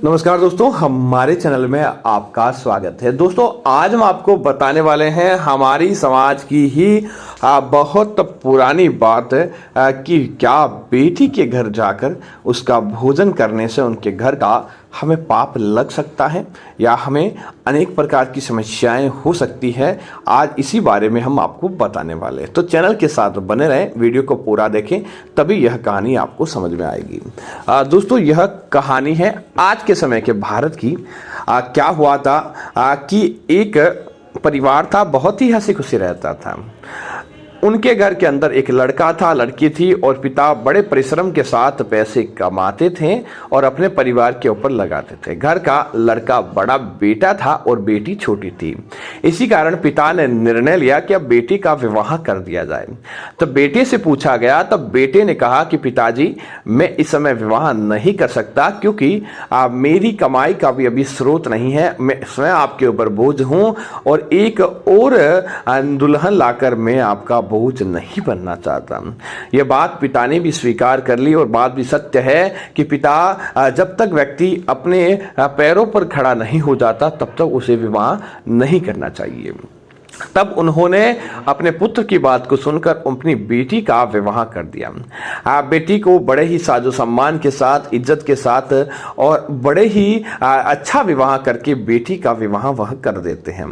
नमस्कार दोस्तों, हमारे चैनल में आपका स्वागत है। दोस्तों, आज हम आपको बताने वाले हैं हमारी समाज की ही बहुत पुरानी बात कि क्या बेटी के घर जाकर उसका भोजन करने से उनके घर का हमें पाप लग सकता है या हमें अनेक प्रकार की समस्याएं हो सकती है। आज इसी बारे में हम आपको बताने वाले हैं, तो चैनल के साथ बने रहें, वीडियो को पूरा देखें, तभी यह कहानी आपको समझ में आएगी। दोस्तों, यह कहानी है आज के समय के भारत की। क्या हुआ था कि एक परिवार था, बहुत ही हंसी खुशी रहता था। उनके घर के अंदर एक लड़का था, लड़की थी और पिता बड़े परिश्रम के साथ पैसे कमाते थे और अपने परिवार के ऊपर लगाते थे। घर का लड़का बड़ा बेटा था और बेटी छोटी थी। इसी कारण पिता ने निर्णय लिया कि अब बेटी का विवाह कर दिया जाए। तो बेटे से पूछा गया, तब बेटे ने कहा कि पिताजी, मैं इस समय विवाह नहीं कर सकता क्योंकि मेरी कमाई का भी अभी स्रोत नहीं है। मैं स्वयं आपके ऊपर बोझ हूं और एक और दुल्हन लाकर मैं आपका बोझ नहीं बनना चाहता। यह बात पिता ने भी स्वीकार कर ली और बात भी सत्य है कि पिता जब तक व्यक्ति अपने पैरों पर खड़ा नहीं हो जाता तब तक उसे विवाह नहीं करना चाहिए। तब उन्होंने अपने पुत्र की बात को सुनकर अपनी बेटी का विवाह कर दिया। बेटी को बड़े ही साजो सम्मान के साथ, इज्जत के साथ और बड़े ही अच्छा विवाह करके बेटी का विवाह वह कर देते हैं।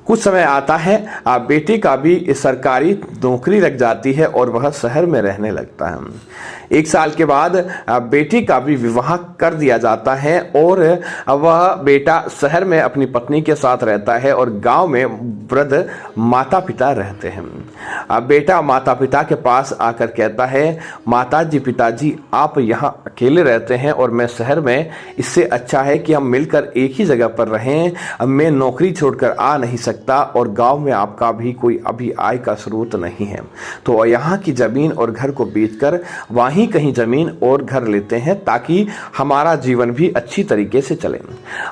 कुछ समय आता है, बेटी का भी सरकारी नौकरी लग जाती है और वह शहर में रहने लगता है। एक साल के बाद बेटी का भी विवाह कर दिया जाता है और वह बेटा शहर में अपनी पत्नी के साथ रहता है और गांव में वृद्ध माता पिता रहते हैं। बेटा माता पिता के पास आकर कहता है, माताजी पिताजी, आप यहाँ अकेले रहते हैं और मैं शहर में, इससे अच्छा है कि हम मिलकर एक ही जगह पर रहें। मैं नौकरी छोड़कर आ नहीं सकता और गांव में आपका भी कोई अभी आय का स्रोत नहीं है, तो यहाँ की जमीन और घर को बेचकर वहीं कहीं जमीन और घर लेते हैं ताकि हमारा जीवन भी अच्छी तरीके से चले।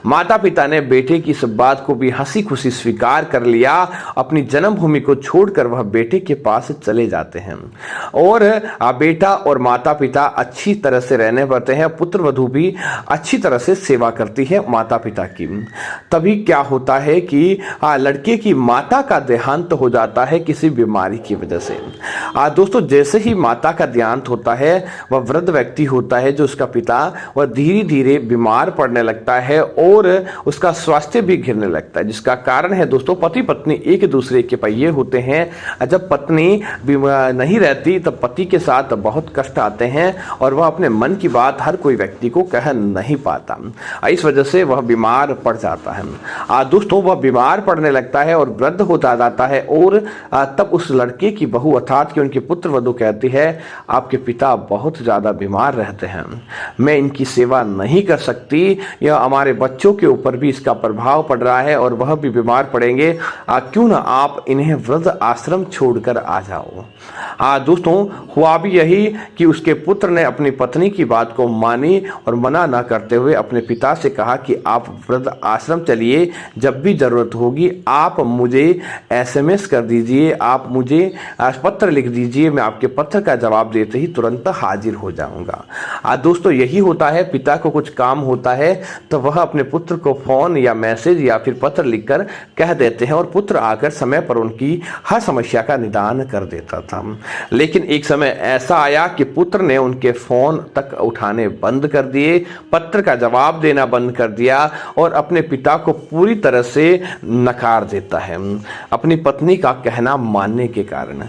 माता पिता ने बेटे की इस बात को भी हंसी खुशी स्वीकार कर लिया। अपनी जन्मभूमि को छोड़कर वह बेटे के पास चले जाते हैं और बेटा और माता पिता अच्छी तरह से रहने पड़ते हैं। पुत्र वधू भी अच्छी तरह से सेवा करती है माता पिता की। तभी क्या होता है कि लड़के की माता का देहांत हो जाता है किसी बीमारी की वजह से। दोस्तों, जैसे ही माता का देहांत होता है, वह वृद्ध व्यक्ति होता है जो उसका पिता, वह धीरे धीरे बीमार पड़ने लगता है और उसका स्वास्थ्य भी गिरने लगता है, जिसका कारण है दोस्तों, पति पत्नी एक दूसरे के पहिए होते हैं। जब पत्नी नहीं रहती तब पति के साथ बहुत कष्ट आते हैं और वह अपने मन की बात हर कोई व्यक्ति को कह नहीं पाता। इस वजह से वह बीमार पड़ जाता है। दोस्तों, वह बीमार पड़ने लगता है और वृद्ध हो जाता है और तब उस लड़के की बहू अर्थात कि उनके पुत्र वधू कहती है, आपके पिता बहुत ज्यादा बीमार रहते हैं, मैं इनकी सेवा नहीं कर सकती, यह हमारे बच्चों के ऊपर भी इसका प्रभाव पड़ रहा है और वह भी बीमार पड़ेंगे, क्यों ना आप इन्हें वृद्ध आश्रम छोड़कर आ जाओ। दोस्तों, हुआ भी यही कि उसके पुत्र ने अपनी पत्नी की बात को मानी और मना न करते हुए अपने पिता से कहा कि आप वृद्ध आश्रम चलिए, जब भी जरूरत होगी आप मुझे SMS कर दीजिए, आप मुझे पत्र लिख दीजिए, मैं आपके पत्र का जवाब देते ही तुरंत हाजिर हो जाऊंगा। दोस्तों, यही होता है, पिता को कुछ काम होता है तो वह अपने पुत्र को फोन या मैसेज या फिर पत्र लिखकर कह देते हैं और पुत्र आकर समय पर उनकी हर समस्या का निदान कर देता था। लेकिन एक समय ऐसा आया कि पुत्र ने उनके फोन तक उठाने बंद कर दिए, पत्र का जवाब देना बंद कर दिया और अपने पिता को पूरी तरह से नकार देता है अपनी पत्नी का कहना मानने के कारण।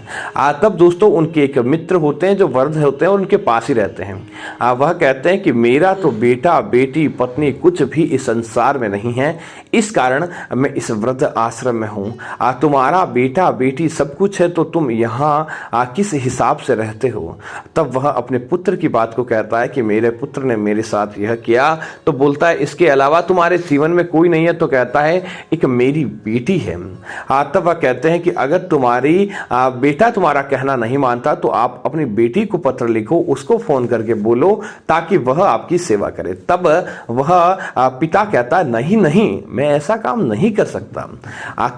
तब दोस्तों, उनके एक मित्र होते हैं जो वृद्ध होते हैं और उनके पास ही रहते हैं। वह कहते हैं कि मेरा तो बेटा बेटी पत्नी कुछ भी इस संसार में नहीं है, इस कारण मैं इस वृद्ध आश्रम में हूँ। तुम्हारा बेटा बेटी सब कुछ है तो तुम यहाँ किस हिसाब से रहते हो। तब वह अपने पुत्र की बात को कहता है कि मेरे पुत्र ने मेरे साथ यह किया। तो बोलता है, इसके अलावा तुम्हारे जीवन में कोई नहीं है। तो कहता है, एक मेरी बेटी बेटी है। तब वह कहते हैं कि अगर तुम्हारी बेटा तुम्हारा कहना नहीं मानता तो आप अपनी बेटी को पत्र लिखो, उसको फोन करके बोलो ताकि वह आपकी सेवा करे। तब वह पिता कहता है नहीं नहीं, मैं ऐसा काम नहीं कर सकता।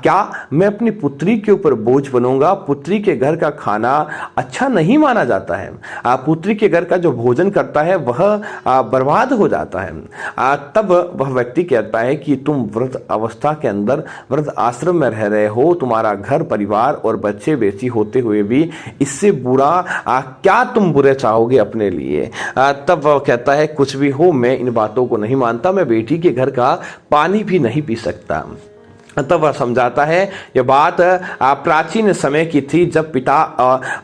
क्या मैं अपनी पुत्री के ऊपर बोझ बनूंगा? पुत्री के घर का खाना अच्छा नहीं माना जाता है। पुत्री के घर का जो भोजन करता है वह बर्बाद हो जाता है। तब वह व्यक्ति कहता है कि तुम वृद्ध अवस्था के अंदर वृद्ध आश्रम में रह रहे हो, तुम्हारा घर परिवार और बच्चे बेची होते हुए भी इससे बुरा क्या तुम बुरे चाहोगे अपने लिए? तब वह कहता है कुछ भी हो, मैं इन बातों को नहीं मानता, मैं बेटी के घर का पानी भी नहीं पी सकता। तब वह समझाता है यह बात प्राचीन समय की थी, जब पिता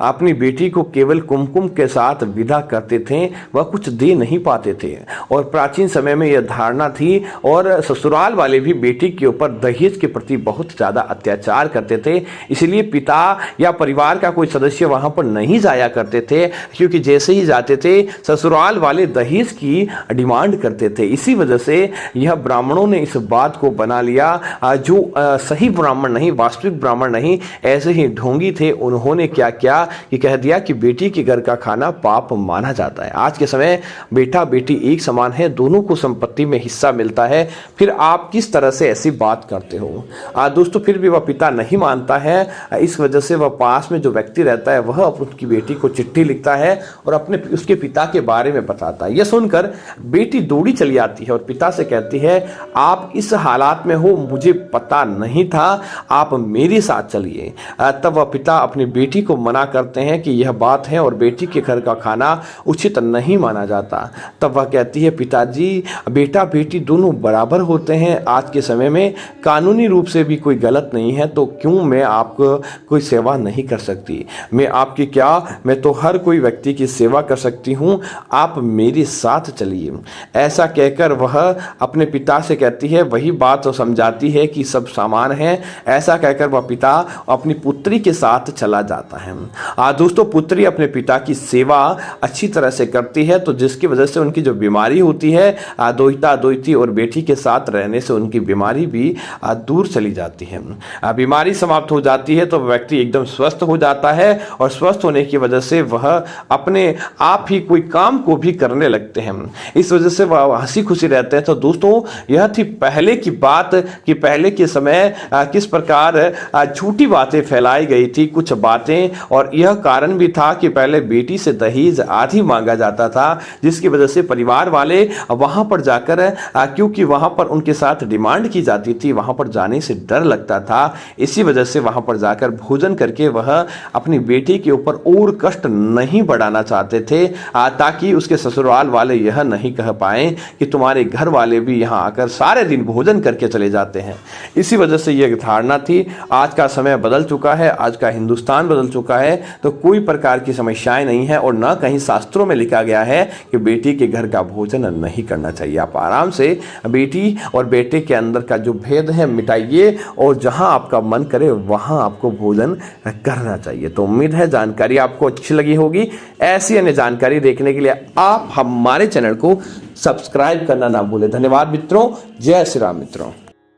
अपनी बेटी को केवल कुमकुम के साथ विदा करते थे, वह कुछ दे नहीं पाते थे। और प्राचीन समय में यह धारणा थी और ससुराल वाले भी बेटी के ऊपर दहेज के प्रति बहुत ज़्यादा अत्याचार करते थे। इसलिए पिता या परिवार का कोई सदस्य वहाँ पर नहीं जाया करते थे, क्योंकि जैसे ही जाते थे ससुराल वाले दहेज की डिमांड करते थे। इसी वजह से यह ब्राह्मणों ने इस बात को बना लिया, जो सही ब्राह्मण नहीं, वास्तविक ब्राह्मण नहीं, ऐसे ही ढोंगी थे, उन्होंने क्या किया कि कह दिया कि बेटी के घर का खाना पाप माना जाता है। आज के समय बेटा बेटी एक समान है, दोनों को संपत्ति में हिस्सा मिलता है, फिर आप किस तरह से ऐसी बात करते हो? दोस्तों फिर भी वह पिता नहीं मानता है। इस वजह से वह पास में जो व्यक्ति रहता है वह उसकी बेटी को चिट्ठी लिखता है और अपने उसके पिता के बारे में बताता है। यह सुनकर बेटी दौड़ी चली आती है और पिता से कहती है आप इस हालात में हो, मुझे पता नहीं था, आप मेरे साथ चलिए। तब वह पिता अपनी बेटी को मना करते हैं कि यह बात है और बेटी के घर का खाना उचित नहीं माना जाता। तब वह कहती है पिताजी, बेटा बेटी दोनों बराबर होते हैं, आज के समय में कानूनी रूप से भी कोई गलत नहीं है, तो क्यों मैं आपको कोई सेवा नहीं कर सकती? मैं आपकी क्या, मैं तो हर कोई व्यक्ति की सेवा कर सकती हूँ, आप मेरे साथ चलिए। ऐसा कहकर वह अपने पिता से कहती है, वही बात तो समझाती है कि सब सामान है। ऐसा कहकर वह पिता अपनी पुत्री के साथ चला जाता है। दोस्तों दूसरी अपने पिता की सेवा अच्छी तरह से करती है, तो जिसकी वजह से उनकी जो बीमारी होती है दोहिता दोहिती और बेटी के साथ रहने से उनकी बीमारी भी दूर चली जाती है। बीमारी समाप्त हो जाती है तो व्यक्ति एकदम स्वस्थ हो जाता है और स्वस्थ होने की वजह से वह अपने आप ही कोई काम को भी करने लगते हैं। इस वजह से वह हंसी खुशी रहते हैं। तो दोस्तों यह थी पहले की बात कि पहले के समय किस प्रकार झूठी बातें फैलाई गई थी कुछ बातें, और यह कारण भी था कि पहले बेटी से दहेज आधी मांगा जाता था, जिसकी वजह से परिवार वाले वहां पर जाकर क्योंकि वहां पर उनके साथ डिमांड की जाती थी, वहां पर जाने से डर लगता था। इसी वजह से वहां पर जाकर भोजन करके वह अपनी बेटी के ऊपर और कष्ट नहीं बढ़ाना चाहते थे, ताकि उसके ससुराल वाले यह नहीं कह पाए कि तुम्हारे घर वाले भी यहाँ आकर सारे दिन भोजन करके चले जाते हैं। इसी वजह से यह धारणा थी। आज का समय बदल चुका है, आज का हिंदुस्तान बदल चुका है, तो कोई प्रकार की समस्याएं नहीं है और न कहीं शास्त्रों में लिखा गया है कि बेटी के घर का भोजन नहीं करना चाहिए। आप आराम से बेटी और बेटे के अंदर का जो भेद है मिटाइए और जहां आपका मन करे वहां आपको भोजन करना चाहिए। तो उम्मीद है जानकारी आपको अच्छी लगी होगी। ऐसी अन्य जानकारी देखने के लिए आप हमारे चैनल को सब्सक्राइब करना ना भूलें। धन्यवाद मित्रों। जय श्री राम मित्रों।